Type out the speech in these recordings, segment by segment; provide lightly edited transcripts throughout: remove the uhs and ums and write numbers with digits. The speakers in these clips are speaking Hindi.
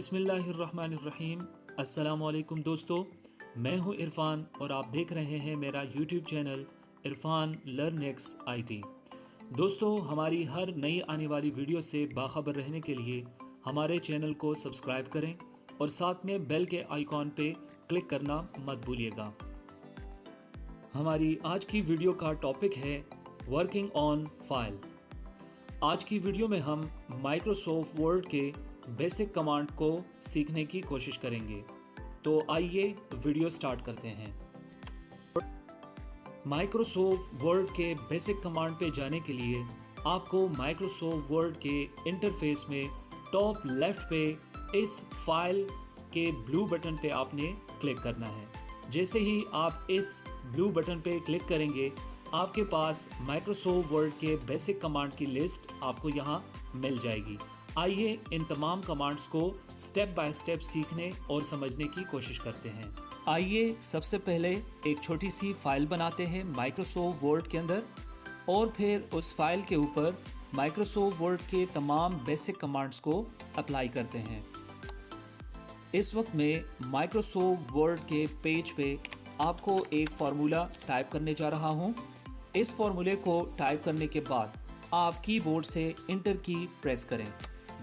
बिस्मिल्लाहिर्रहमानिर्रहीम। अस्सलामुअलैकुम दोस्तों, मैं हूं इरफान और आप देख रहे हैं मेरा यूट्यूब चैनल इरफान लर्नेक्स आईटी। दोस्तों, हमारी हर नई आने वाली वीडियो से बाखबर रहने के लिए हमारे चैनल को सब्सक्राइब करें और साथ में बेल के आइकॉन पे क्लिक करना मत भूलिएगा। हमारी आज की वीडियो का टॉपिक है वर्किंग ऑन फाइल। आज की वीडियो में हम माइक्रोसॉफ्ट वर्ड के बेसिक कमांड को सीखने की कोशिश करेंगे। तो आइए वीडियो स्टार्ट करते हैं। माइक्रोसॉफ्ट वर्ड के बेसिक कमांड पे जाने के लिए आपको माइक्रोसॉफ्ट वर्ड के इंटरफेस में टॉप लेफ्ट पे इस फाइल के ब्लू बटन पे आपने क्लिक करना है। जैसे ही आप इस ब्लू बटन पे क्लिक करेंगे, आपके पास माइक्रोसॉफ्ट वर्ड के बेसिक कमांड की लिस्ट आपको यहाँ मिल जाएगी। आइए इन तमाम कमांड्स को स्टेप बाय स्टेप सीखने और समझने की कोशिश करते हैं। आइए सबसे पहले एक छोटी सी फाइल बनाते हैं माइक्रोसॉफ्ट वर्ड के अंदर और फिर उस फाइल के ऊपर माइक्रोसॉफ्ट वर्ड के तमाम बेसिक कमांड्स को अप्लाई करते हैं। इस वक्त मैं माइक्रोसॉफ्ट वर्ड के पेज पे आपको एक फार्मूला टाइप करने जा रहा हूं। इस फार्मूले को टाइप करने के बाद आप कीबोर्ड से इंटर की प्रेस करें।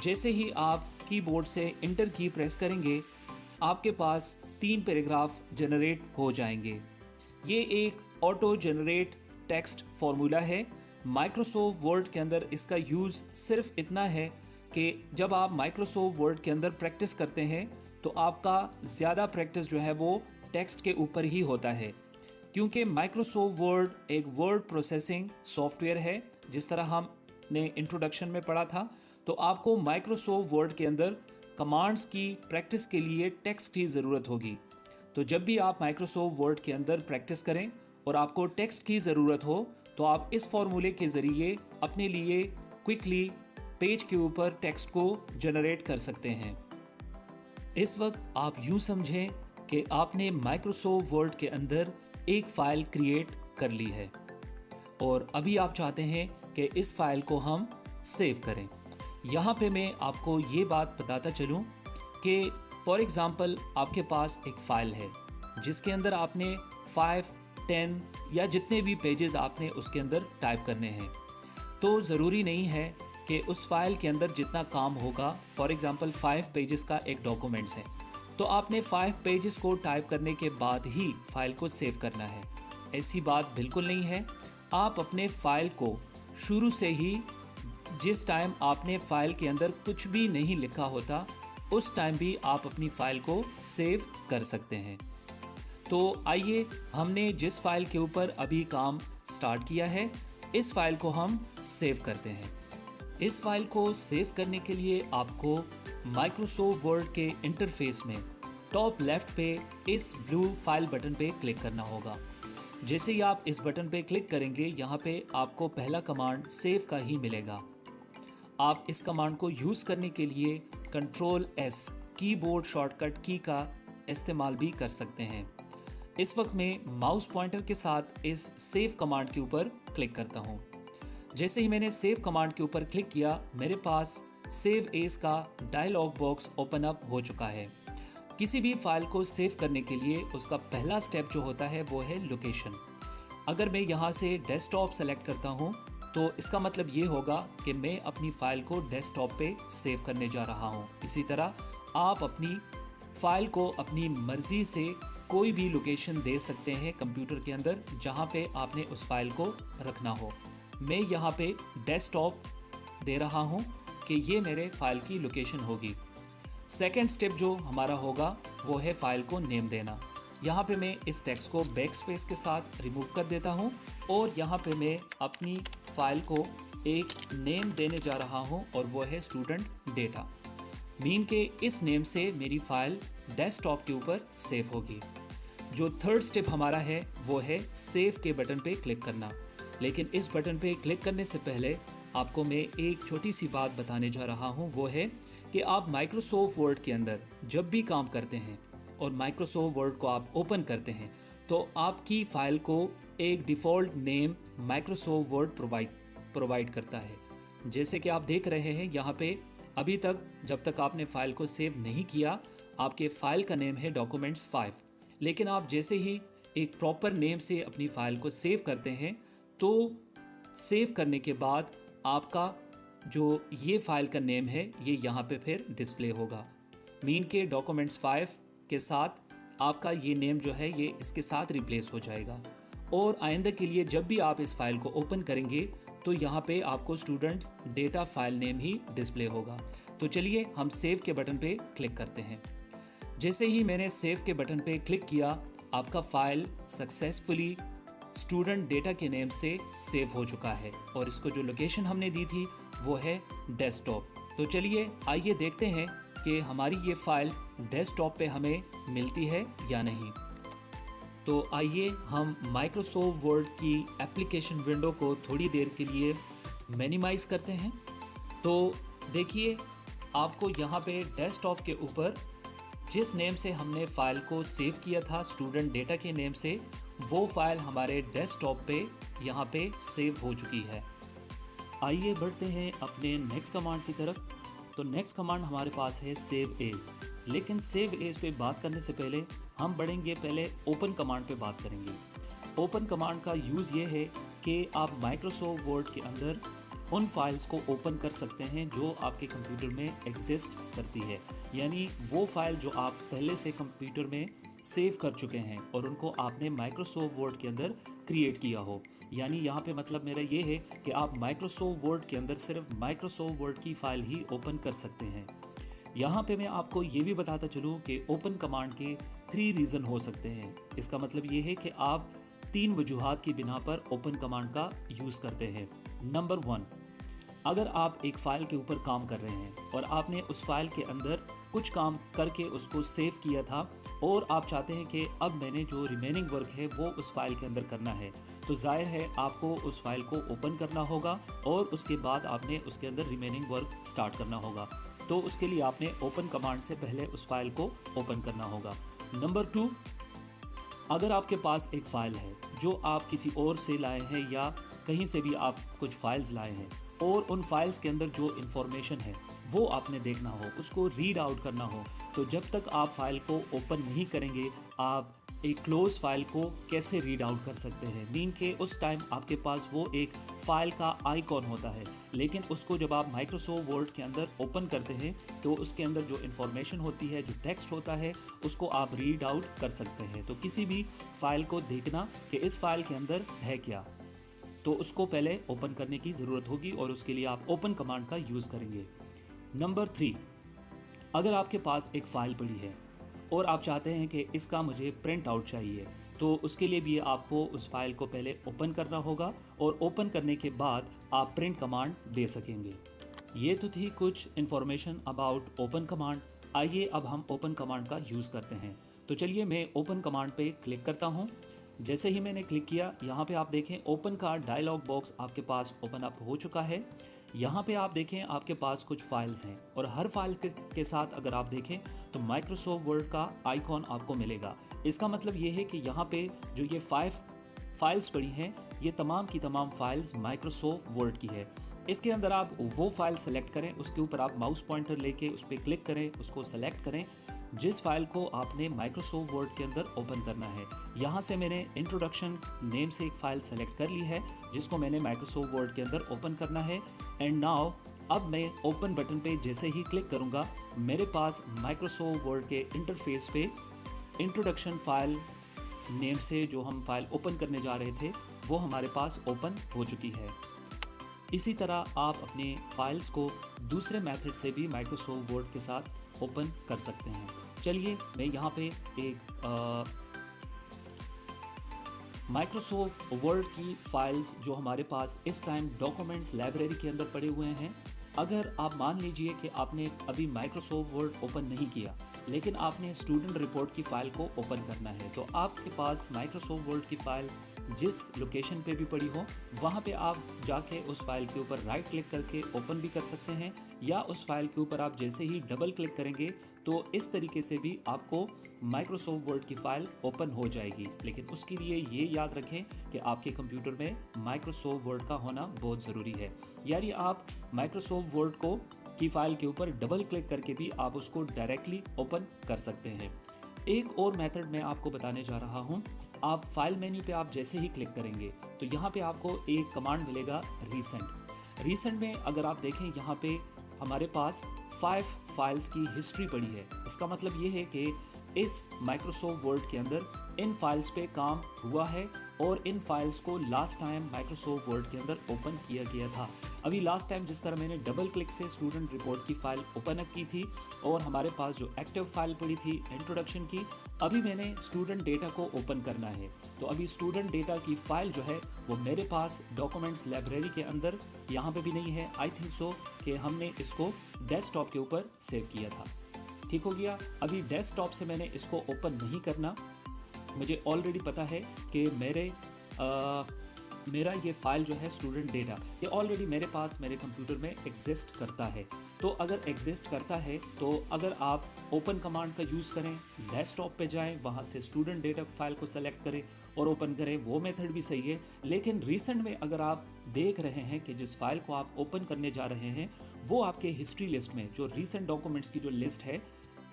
जैसे ही आप कीबोर्ड से इंटर की प्रेस करेंगे, आपके पास 3 पैराग्राफ जनरेट हो जाएंगे। ये एक ऑटो जनरेट टेक्स्ट फार्मूला है। माइक्रोसॉफ्ट वर्ड के अंदर इसका यूज़ सिर्फ इतना है कि जब आप माइक्रोसॉफ्ट वर्ड के अंदर प्रैक्टिस करते हैं तो आपका ज़्यादा प्रैक्टिस जो है वो टेक्स्ट के ऊपर ही होता है, क्योंकि माइक्रोसॉफ्ट वर्ड एक वर्ड प्रोसेसिंग सॉफ्टवेयर है। जिस तरह हमने इंट्रोडक्शन में पढ़ा था, तो आपको माइक्रोसॉफ्ट वर्ड के अंदर कमांड्स की प्रैक्टिस के लिए टेक्स्ट की ज़रूरत होगी। तो जब भी आप माइक्रोसॉफ्ट वर्ड के अंदर प्रैक्टिस करें और आपको टेक्स्ट की ज़रूरत हो, तो आप इस फॉर्मूले के ज़रिए अपने लिए क्विकली पेज के ऊपर टेक्स्ट को जनरेट कर सकते हैं। इस वक्त आप यूँ समझें कि आपने माइक्रोसॉफ्ट वर्ड के अंदर एक फ़ाइल क्रिएट कर ली है और अभी आप चाहते हैं कि इस फाइल को हम सेव करें। यहाँ पे मैं आपको ये बात बताता चलूँ कि फॉर एग्ज़ाम्पल आपके पास एक फ़ाइल है जिसके अंदर आपने 5, 10 या जितने भी पेजेस आपने उसके अंदर टाइप करने हैं। तो ज़रूरी नहीं है कि उस फाइल के अंदर जितना काम होगा, फॉर एग्ज़ाम्पल 5 पेजेस का एक डॉक्यूमेंट्स है, तो आपने 5 पेजेस को टाइप करने के बाद ही फाइल को सेव करना है। ऐसी बात बिल्कुल नहीं है। आप अपने फाइल को शुरू से ही, जिस टाइम आपने फाइल के अंदर कुछ भी नहीं लिखा होता, उस टाइम भी आप अपनी फाइल को सेव कर सकते हैं। तो आइए, हमने जिस फाइल के ऊपर अभी काम स्टार्ट किया है, इस फाइल को हम सेव करते हैं। इस फाइल को सेव करने के लिए आपको माइक्रोसॉफ्ट वर्ड के इंटरफेस में टॉप लेफ्ट पे इस ब्लू फाइल बटन पे क्लिक करना होगा। जैसे ही आप इस बटन पे क्लिक करेंगे, यहाँ पे आपको पहला कमांड सेव का ही मिलेगा। आप इस कमांड को यूज़ करने के लिए Ctrl+S कीबोर्ड शॉर्टकट की का इस्तेमाल भी कर सकते हैं। इस वक्त मैं माउस पॉइंटर के साथ इस सेव कमांड के ऊपर क्लिक करता हूँ। जैसे ही मैंने सेव कमांड के ऊपर क्लिक किया, मेरे पास सेव एज का डायलॉग बॉक्स ओपन अप हो चुका है। किसी भी फाइल को सेव करने के लिए उसका पहला स्टेप जो होता है वो है लोकेशन। अगर मैं यहाँ से डेस्कटॉप सेलेक्ट करता हूँ, तो इसका मतलब ये होगा कि मैं अपनी फ़ाइल को डेस्कटॉप पे सेव करने जा रहा हूँ। इसी तरह आप अपनी फ़ाइल को अपनी मर्ज़ी से कोई भी लोकेशन दे सकते हैं कंप्यूटर के अंदर, जहाँ पे आपने उस फाइल को रखना हो। मैं यहाँ पे डेस्कटॉप दे रहा हूँ कि ये मेरे फाइल की लोकेशन होगी। सेकेंड स्टेप जो हमारा होगा वो है फाइल को नेम देना। यहाँ पे मैं इस टेक्स्ट को बैक स्पेस के साथ रिमूव कर देता हूँ और यहाँ पे मैं अपनी फाइल को एक नेम देने जा रहा हूँ और वो है स्टूडेंट डेटा। मीन के इस नेम से मेरी फाइल डेस्कटॉप के ऊपर सेव होगी। जो थर्ड स्टेप हमारा है वो है सेव के बटन पे क्लिक करना। लेकिन इस बटन पे क्लिक करने से पहले आपको मैं एक छोटी सी बात बताने जा रहा हूँ। वो है कि आप माइक्रोसॉफ्ट वर्ड के अंदर जब भी काम करते हैं और माइक्रोसॉफ्ट वर्ड को आप ओपन करते हैं, तो आपकी फ़ाइल को एक default name Microsoft word provide करता है। जैसे कि आप देख रहे हैं, यहाँ पे अभी तक जब तक आपने फाइल को सेव नहीं किया, आपके फाइल का नेम है डॉक्यूमेंट्स 5। लेकिन आप जैसे ही एक प्रॉपर नेम से अपनी फाइल को सेव करते हैं, तो सेव करने के बाद आपका जो ये फाइल का नेम है ये यहाँ पे फिर डिस्प्ले होगा। मीन के डॉक्यूमेंट्स 5 के साथ आपका ये नेम जो है ये इसके साथ रिप्लेस हो जाएगा। और आइंदा के लिए जब भी आप इस फाइल को ओपन करेंगे तो यहाँ पे आपको स्टूडेंट्स डेटा फाइल नेम ही डिस्प्ले होगा। तो चलिए हम सेव के बटन पे क्लिक करते हैं। जैसे ही मैंने सेव के बटन पे क्लिक किया, आपका फाइल सक्सेसफुली स्टूडेंट डेटा के नेम से सेव हो चुका है और इसको जो लोकेशन हमने दी थी वो है डेस्कटॉप। तो चलिए आइए देखते हैं कि हमारी ये फाइल डेस्कटॉप पे हमें मिलती है या नहीं। तो आइए हम माइक्रोसॉफ्ट वर्ड की एप्लीकेशन विंडो को थोड़ी देर के लिए मिनिमाइज करते हैं। तो देखिए, आपको यहाँ पे डेस्कटॉप के ऊपर जिस नेम से हमने फ़ाइल को सेव किया था स्टूडेंट डेटा के नेम से, वो फाइल हमारे डेस्कटॉप पे यहाँ पे सेव हो चुकी है। आइए बढ़ते हैं अपने नेक्स्ट कमांड की तरफ। तो नेक्स्ट कमांड हमारे पास है सेव एज। लेकिन सेव एज पे बात करने से पहले हम बढ़ेंगे, पहले ओपन कमांड पे बात करेंगे। ओपन कमांड का यूज़ ये है कि आप माइक्रोसॉफ्ट वर्ड के अंदर उन फाइल्स को ओपन कर सकते हैं जो आपके कंप्यूटर में एग्जिस्ट करती है, यानी वो फाइल जो आप पहले से कंप्यूटर में सेव कर चुके हैं और उनको आपने माइक्रोसॉफ्ट वर्ड के अंदर क्रिएट किया हो। यानी यहाँ पे मतलब मेरा ये है कि आप माइक्रोसॉफ्ट वर्ड के अंदर सिर्फ माइक्रोसॉफ्ट वर्ड की फ़ाइल ही ओपन कर सकते हैं। यहाँ पे मैं आपको ये भी बताता चलूँ कि ओपन कमांड के 3 रीज़न हो सकते हैं। इसका मतलब ये है कि आप 3 वजूहात की बिना पर ओपन कमांड का यूज़ करते हैं। नंबर 1, अगर आप एक फ़ाइल के ऊपर काम कर रहे हैं और आपने उस फाइल के अंदर कुछ काम करके उसको सेव किया था और आप चाहते हैं कि अब मैंने जो रिमेनिंग वर्क है वो उस फाइल के अंदर करना है, तो जाहिर है आपको उस फाइल को ओपन करना होगा और उसके बाद आपने उसके अंदर रिमेनिंग वर्क स्टार्ट करना होगा। तो उसके लिए आपने ओपन कमांड से पहले उस फाइल को ओपन करना होगा। नंबर 2, अगर आपके पास एक फ़ाइल है जो आप किसी और से लाए हैं या कहीं से भी आप कुछ फाइल्स लाए हैं और उन फाइल्स के अंदर जो इन्फॉर्मेशन है वो आपने देखना हो, उसको रीड आउट करना हो, तो जब तक आप फाइल को ओपन नहीं करेंगे आप एक क्लोज फाइल को कैसे रीड आउट कर सकते हैं। मीन के उस टाइम आपके पास वो एक फ़ाइल का आइकॉन होता है, लेकिन उसको जब आप माइक्रोसॉफ्ट वर्ड के अंदर ओपन करते हैं तो उसके अंदर जो इन्फॉर्मेशन होती है, जो टेक्स्ट होता है, उसको आप रीड आउट कर सकते हैं। तो किसी भी फाइल को देखना कि इस फाइल के अंदर है क्या, तो उसको पहले ओपन करने की ज़रूरत होगी और उसके लिए आप ओपन कमांड का यूज़ करेंगे। नंबर 3, अगर आपके पास एक फ़ाइल पड़ी है और आप चाहते हैं कि इसका मुझे प्रिंट आउट चाहिए, तो उसके लिए भी आपको उस फाइल को पहले ओपन करना होगा और ओपन करने के बाद आप प्रिंट कमांड दे सकेंगे। ये तो थी कुछ इन्फॉर्मेशन अबाउट ओपन कमांड। आइए अब हम ओपन कमांड का यूज़ करते हैं। तो चलिए मैं ओपन कमांड पे क्लिक करता हूँ। जैसे ही मैंने क्लिक किया, यहाँ पे आप देखें ओपन का डायलॉग बॉक्स आपके पास ओपन अप हो चुका है। यहाँ पे आप देखें आपके पास कुछ फाइल्स हैं और हर फाइल के साथ अगर आप देखें तो माइक्रोसॉफ्ट वर्ड का आइकॉन आपको मिलेगा। इसका मतलब ये है कि यहाँ पे जो ये 5 फाइल्स पड़ी हैं, ये तमाम की तमाम फाइल्स माइक्रोसॉफ्ट वर्ड की है। इसके अंदर आप वो फाइल सेलेक्ट करें, उसके ऊपर आप माउस पॉइंटर लेके उस पर क्लिक करें, उसको सेलेक्ट करें जिस फाइल को आपने माइक्रोसॉफ्ट वर्ड के अंदर ओपन करना है। यहाँ से मैंने इंट्रोडक्शन नेम से एक फ़ाइल सेलेक्ट कर ली है जिसको मैंने माइक्रोसॉफ्ट वर्ड के अंदर ओपन करना है। एंड नाउ अब मैं ओपन बटन पे जैसे ही क्लिक करूँगा, मेरे पास माइक्रोसॉफ्ट वर्ड के इंटरफेस पे इंट्रोडक्शन फाइल नेम से जो हम फाइल ओपन करने जा रहे थे वो हमारे पास ओपन हो चुकी है। इसी तरह आप अपने फाइल्स को दूसरे मेथड से भी माइक्रोसॉफ्ट वर्ड के साथ ओपन कर सकते हैं। चलिए मैं यहाँ पे एक माइक्रोसॉफ्ट वर्ड की फाइल्स जो हमारे पास इस टाइम डॉक्यूमेंट्स लाइब्रेरी के अंदर पड़े हुए हैं, अगर आप मान लीजिए कि आपने अभी माइक्रोसॉफ्ट वर्ड ओपन नहीं किया लेकिन आपने स्टूडेंट रिपोर्ट की फ़ाइल को ओपन करना है, तो आपके पास माइक्रोसॉफ्ट वर्ड की फ़ाइल जिस लोकेशन पे भी पड़ी हो वहाँ पे आप जाके उस फाइल के ऊपर राइट क्लिक करके ओपन भी कर सकते हैं, या उस फाइल के ऊपर आप जैसे ही डबल क्लिक करेंगे तो इस तरीके से भी आपको माइक्रोसॉफ्ट वर्ड की फ़ाइल ओपन हो जाएगी। लेकिन उसके लिए ये याद रखें कि आपके कंप्यूटर में माइक्रोसॉफ्ट वर्ड का होना बहुत ज़रूरी है। यानी आप माइक्रोसॉफ्ट वर्ड को की फाइल के ऊपर डबल क्लिक करके भी आप उसको डायरेक्टली ओपन कर सकते हैं। एक और मेथड मैं आपको बताने जा रहा हूँ। आप फाइल मेन्यू पे आप जैसे ही क्लिक करेंगे तो यहाँ पे आपको एक कमांड मिलेगा रीसेंट में अगर आप देखें यहाँ पे हमारे पास 5 फाइल्स की हिस्ट्री पड़ी है। इसका मतलब ये है कि इस माइक्रोसॉफ्ट वर्ड के अंदर इन फाइल्स पे काम हुआ है और इन फाइल्स को लास्ट टाइम माइक्रोसॉफ्ट वर्ड के अंदर ओपन किया गया था। अभी लास्ट टाइम जिस तरह मैंने डबल क्लिक से स्टूडेंट रिपोर्ट की फाइल ओपन अप की थी और हमारे पास जो एक्टिव फाइल पड़ी थी इंट्रोडक्शन की, अभी मैंने स्टूडेंट डेटा को ओपन करना है। तो अभी स्टूडेंट डेटा की फाइल जो है वो मेरे पास डॉक्यूमेंट्स लाइब्रेरी के अंदर यहाँ पे भी नहीं है। आई थिंक सो कि हमने इसको डेस्कटॉप के ऊपर सेव किया था। ठीक हो गया। अभी डेस्कटॉप से मैंने इसको ओपन नहीं करना, मुझे ऑलरेडी पता है कि मेरा ये फाइल जो है स्टूडेंट डेटा ये ऑलरेडी मेरे पास मेरे कंप्यूटर में एग्जिस्ट करता है। तो अगर एग्जिस्ट करता है तो अगर आप ओपन कमांड का यूज़ करें, डेस्कटॉप पे जाएं, वहाँ से स्टूडेंट डेटा फाइल को सेलेक्ट करें और ओपन करें, वो मेथड भी सही है। लेकिन रिसेंट में अगर आप देख रहे हैं कि जिस फाइल को आप ओपन करने जा रहे हैं वो आपके हिस्ट्री लिस्ट में जो रिसेंट डॉक्यूमेंट्स की जो लिस्ट है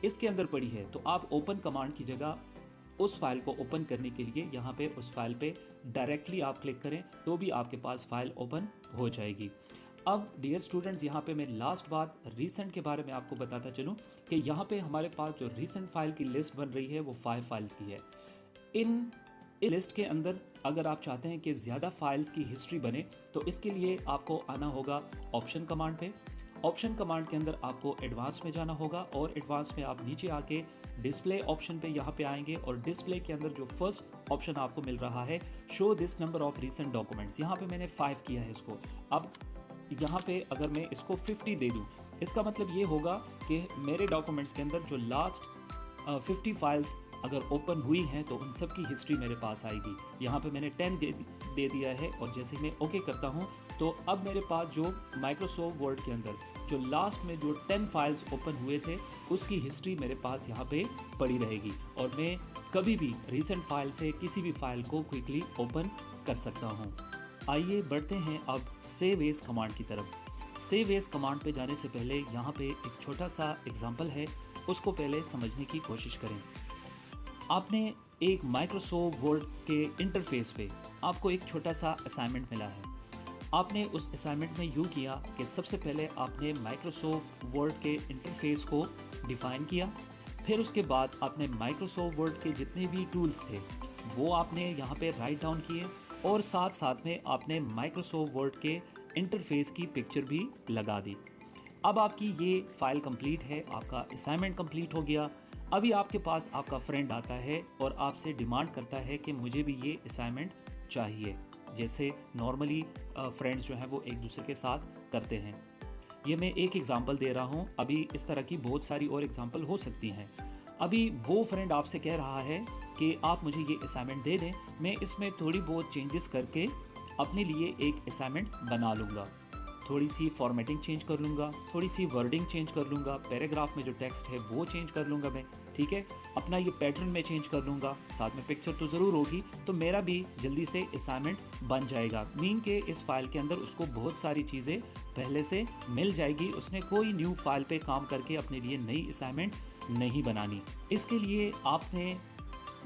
इसके अंदर पड़ी है, तो आप ओपन कमांड की जगह उस फाइल को ओपन करने के लिए यहाँ पे उस फाइल पे डायरेक्टली आप क्लिक करें तो भी आपके पास फाइल ओपन हो जाएगी। अब डियर स्टूडेंट्स, यहाँ पे मैं लास्ट बात रीसेंट के बारे में आपको बताता चलूँ कि यहाँ पे हमारे पास जो रीसेंट फाइल की लिस्ट बन रही है वो 5 फाइल्स की है। इस लिस्ट के अंदर अगर आप चाहते हैं कि ज़्यादा फाइल्स की हिस्ट्री बने तो इसके लिए आपको आना होगा ऑप्शन कमांड पे। ऑप्शन कमांड के अंदर आपको एडवांस में जाना होगा और एडवांस में आप नीचे आके डिस्प्ले ऑप्शन पे यहाँ पे आएंगे और डिस्प्ले के अंदर जो फर्स्ट ऑप्शन आपको मिल रहा है show this number of recent documents, यहाँ पे मैंने 5 किया है इसको। अब यहाँ पे अगर मैं इसको 50 दे दूँ, इसका मतलब ये होगा कि मेरे डॉक्यूमेंट्स के अंदर जो लास्ट 50 फाइल्स अगर ओपन हुई हैं तो उन सब की हिस्ट्री मेरे पास आएगी। यहाँ पे मैंने 10 दे दिया है और जैसे मैं ओके करता हूँ तो अब मेरे पास जो माइक्रोसॉफ्ट वर्ड के अंदर जो लास्ट में जो 10 फाइल्स ओपन हुए थे उसकी हिस्ट्री मेरे पास यहाँ पे पड़ी रहेगी और मैं कभी भी रीसेंट फाइल से किसी भी फाइल को क्विकली ओपन कर सकता हूँ। आइए बढ़ते हैं अब सेव एज कमांड की तरफ। सेव एज कमांड पे जाने से पहले यहाँ पे एक छोटा सा एग्जाम्पल है, उसको पहले समझने की कोशिश करें। आपने एक माइक्रोसॉफ्ट वर्ड के इंटरफेस पे आपको एक छोटा सा असाइनमेंट मिला है। आपने उस असाइनमेंट में यूँ किया कि सबसे पहले आपने माइक्रोसॉफ्ट वर्ड के इंटरफेस को डिफ़ाइन किया, फिर उसके बाद आपने माइक्रोसॉफ्ट वर्ड के जितने भी टूल्स थे वो आपने यहाँ पे राइट डाउन किए और साथ साथ में आपने माइक्रोसॉफ्ट वर्ड के इंटरफेस की पिक्चर भी लगा दी। अब आपकी ये फाइल कंप्लीट है, आपका असाइनमेंट कंप्लीट हो गया। अभी आपके पास आपका फ्रेंड आता है और आपसे डिमांड करता है कि मुझे भी ये असाइनमेंट चाहिए, जैसे नॉर्मली फ्रेंड्स जो हैं वो एक दूसरे के साथ करते हैं। ये मैं एक एग्जांपल दे रहा हूँ, अभी इस तरह की बहुत सारी और एग्जांपल हो सकती हैं। अभी वो फ्रेंड आपसे कह रहा है कि आप मुझे ये असाइनमेंट दे दें, मैं इसमें थोड़ी बहुत चेंजेस करके अपने लिए एक असाइनमेंट बना लूँगा, थोड़ी सी फॉर्मेटिंग चेंज कर लूँगा, थोड़ी सी वर्डिंग चेंज कर लूँगा, पैराग्राफ में जो टेक्स्ट है वो चेंज कर लूँगा मैं, ठीक है, अपना ये पैटर्न में चेंज कर लूँगा, साथ में पिक्चर तो ज़रूर होगी, तो मेरा भी जल्दी से असाइनमेंट बन जाएगा। मीन के इस फाइल के अंदर उसको बहुत सारी चीज़ें पहले से मिल जाएगी, उसने कोई न्यू फाइल पे काम करके अपने लिए नई असाइनमेंट नहीं बनानी। इसके लिए आपने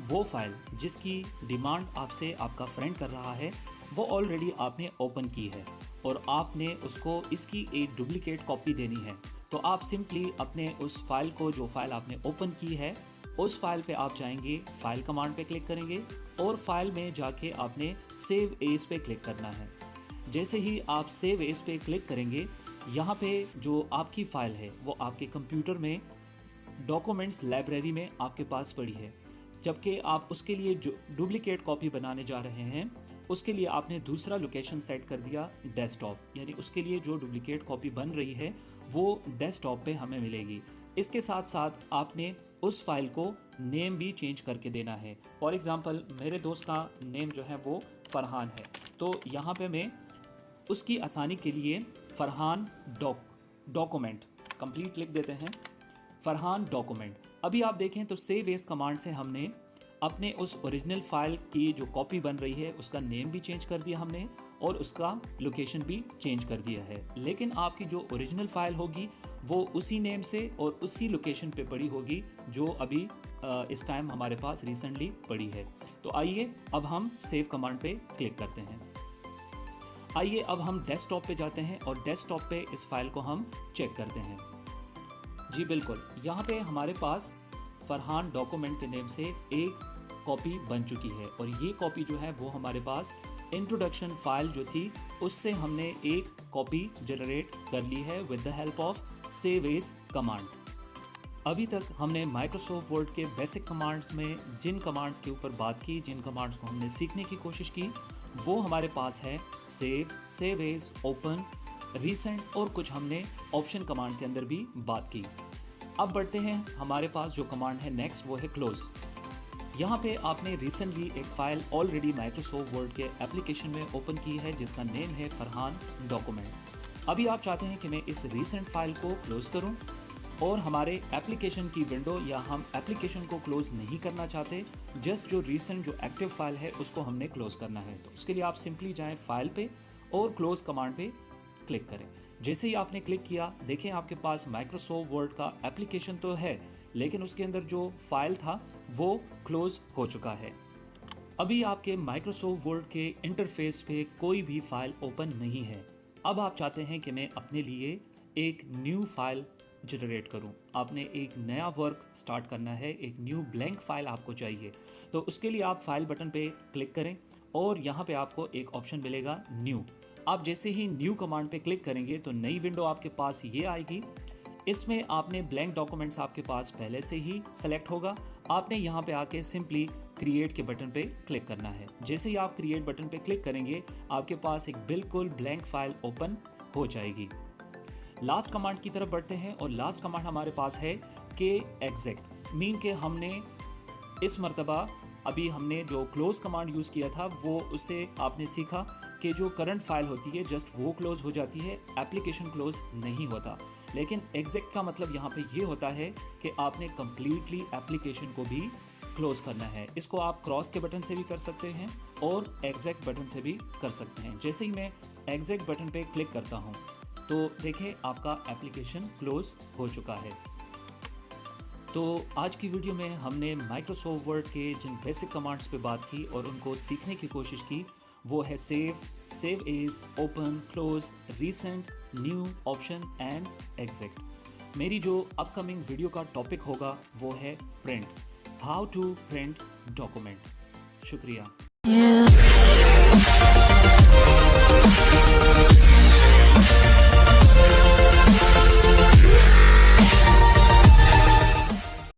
वो फाइल जिसकी डिमांड आपसे आपका फ्रेंड कर रहा है वो ऑलरेडी आपने ओपन की है और आपने उसको इसकी एक डुप्लीकेट कॉपी देनी है। तो आप सिंपली अपने उस फाइल को, जो फाइल आपने ओपन की है, उस फाइल पे आप जाएंगे, फाइल कमांड पे क्लिक करेंगे और फाइल में जाके आपने सेव एज पे क्लिक करना है। जैसे ही आप सेव एज पे क्लिक करेंगे, यहाँ पे जो आपकी फ़ाइल है वो आपके कंप्यूटर में डॉक्यूमेंट्स लाइब्रेरी में आपके पास पड़ी है, जबकि आप उसके लिए जो डुप्लीकेट कॉपी बनाने जा रहे हैं उसके लिए आपने दूसरा लोकेशन सेट कर दिया डेस्कटॉप, यानी उसके लिए जो डुप्लीकेट कॉपी बन रही है वो डेस्कटॉप पे हमें मिलेगी। इसके साथ साथ आपने उस फाइल को नेम भी चेंज करके देना है। फॉर एग्ज़ाम्पल मेरे दोस्त का नेम जो है वो फ़रहान है, तो यहाँ पे मैं उसकी आसानी के लिए फ़रहान डॉक्यूमेंट कंप्लीट लिख देते हैं, फ़रहान डॉक्यूमेंट। अभी आप देखें तो सेव एज कमांड से हमने अपने उस ओरिजिनल फाइल की जो कॉपी बन रही है उसका नेम भी चेंज कर दिया हमने और उसका लोकेशन भी चेंज कर दिया है, लेकिन आपकी जो ओरिजिनल फाइल होगी वो उसी नेम से और उसी लोकेशन पे पड़ी होगी जो अभी इस टाइम हमारे पास रिसेंटली पड़ी है। तो आइए अब हम सेव कमांड पे क्लिक करते हैं। आइए अब हम डेस्कटॉप पे जाते हैं और डेस्कटॉप पे इस फाइल को हम चेक करते हैं। जी बिल्कुल, यहाँ पे हमारे पास फरहान डॉक्यूमेंट के नेम से एक कॉपी बन चुकी है और ये कॉपी जो है वो हमारे पास इंट्रोडक्शन फाइल जो थी उससे हमने एक कॉपी जनरेट कर ली है with the help of save as command. अभी तक हमने माइक्रोसॉफ्ट वर्ड के बेसिक कमांड्स में जिन कमांड्स के ऊपर बात की, जिन कमांड्स को हमने सीखने की कोशिश की, वो हमारे पास है save, save as, open, recent और कुछ हमने ऑप्शन कमांड के अंदर भी बात की। अब बढ़ते हैं, हमारे पास जो कमांड है नेक्स्ट वो है क्लोज। यहाँ पे आपने रिसेंटली एक फ़ाइल ऑलरेडी माइक्रोसॉफ्ट वर्ड के एप्लीकेशन में ओपन की है जिसका नेम है फरहान डॉक्यूमेंट। अभी आप चाहते हैं कि मैं इस रीसेंट फाइल को क्लोज़ करूँ और हमारे एप्लीकेशन की विंडो, या हम एप्लीकेशन को क्लोज़ नहीं करना चाहते, जस्ट जो रीसेंट जो एक्टिव फाइल है उसको हमने क्लोज़ करना है। तो उसके लिए आप सिंपली जाएँ फाइल पे और क्लोज़ कमांड पे क्लिक करें। जैसे ही आपने क्लिक किया, देखें आपके पास माइक्रोसॉफ्ट वर्ड का एप्लीकेशन तो है लेकिन उसके अंदर जो फाइल था वो क्लोज हो चुका है। अभी आपके माइक्रोसॉफ्ट वर्ड के इंटरफेस पे कोई भी फाइल ओपन नहीं है। अब आप चाहते हैं कि मैं अपने लिए एक न्यू फाइल जनरेट करूं। आपने एक नया वर्क स्टार्ट करना है, एक न्यू ब्लैंक फाइल आपको चाहिए। तो उसके लिए आप फाइल बटन पे क्लिक करें और यहाँ पे आपको एक ऑप्शन मिलेगा न्यू। आप जैसे ही न्यू कमांड पे क्लिक करेंगे तो नई विंडो आपके पास ये आएगी। इसमें आपने ब्लैंक डॉक्यूमेंट्स आपके पास पहले से ही सेलेक्ट होगा। आपने यहाँ पे आके सिंपली क्रिएट के बटन पे क्लिक करना है। जैसे ही आप क्रिएट बटन पे क्लिक करेंगे आपके पास एक बिल्कुल ब्लैंक फाइल ओपन हो जाएगी। लास्ट कमांड की तरफ बढ़ते हैं और लास्ट कमांड हमारे पास है के एग्जैक्ट। मीन के हमने इस मर्तबा अभी हमने जो क्लोज कमांड यूज़ किया था वो उससे आपने सीखा कि जो करंट फाइल होती है जस्ट वो क्लोज हो जाती है, एप्लीकेशन क्लोज नहीं होता। लेकिन एग्जैक्ट का मतलब यहाँ पे ये होता है कि आपने कम्प्लीटली एप्लीकेशन को भी क्लोज करना है। इसको आप क्रॉस के बटन से भी कर सकते हैं और एग्जैक्ट बटन से भी कर सकते हैं। जैसे ही मैं एग्जैक्ट बटन पे क्लिक करता हूँ तो देखें आपका एप्लीकेशन क्लोज हो चुका है। तो आज की वीडियो में हमने माइक्रोसॉफ्ट वर्ड के जिन बेसिक कमांड्स पे बात की और उनको सीखने की कोशिश की, वो है save, save as, open, close, recent, new, option and exact. मेरी जो अपकमिंग वीडियो का टॉपिक होगा वो है print, how to print document. शुक्रिया।